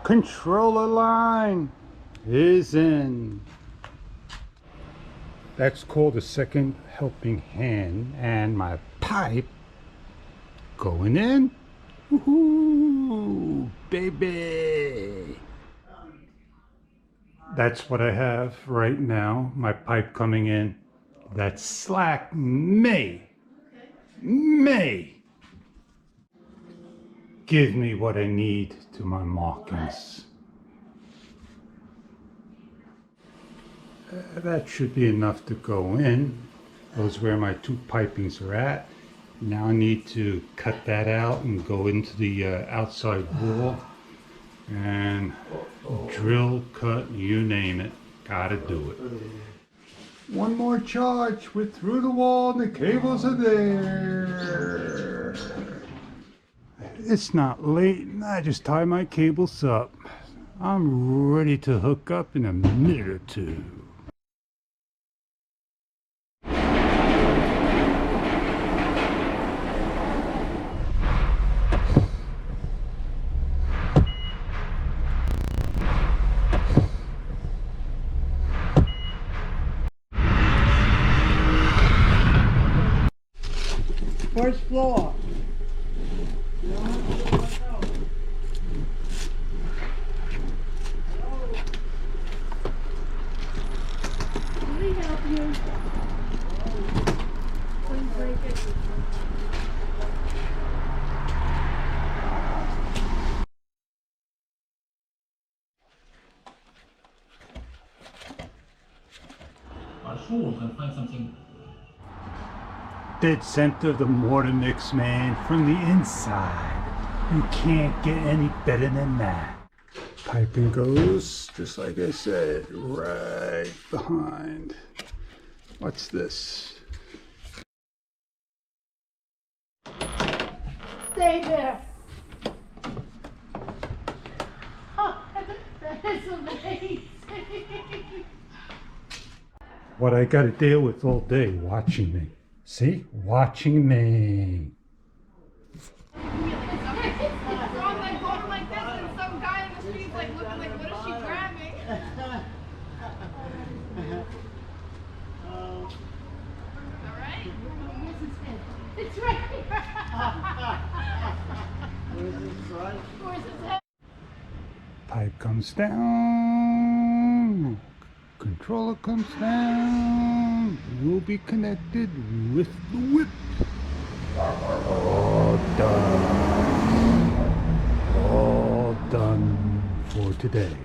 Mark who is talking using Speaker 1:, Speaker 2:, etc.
Speaker 1: controller line is in. That's called a second helping hand, and my pipe going in. Woohoo, baby! That's what I have right now, my pipe coming in. That slack may give me what I need to my markings. That should be enough to go in. Those are where my two pipings are at. Now I need to cut that out and go into the outside wall and drill, cut, you name it. Gotta do it. One more charge. We're through the wall and the cables are there. It's not late and I just tie my cables up. I'm ready to hook up in a minute or two.
Speaker 2: First floor.
Speaker 3: Can we help you? Please break it.
Speaker 1: Dead center of the mortar mix, man, from the inside. You can't get any better than that. Piping goes, just like I said, right behind. What's this?
Speaker 3: Stay there. Oh, that is amazing.
Speaker 1: What I gotta deal with all day, watching me. See? Watching me.
Speaker 4: It's wrong, like going like this, and some guy in the street's like looking like, what is she grabbing? Alright?
Speaker 3: It's right here.
Speaker 2: Where's his head?
Speaker 1: Pipe comes down. Controller comes down. We'll be connected with the whip. All done. All done for today.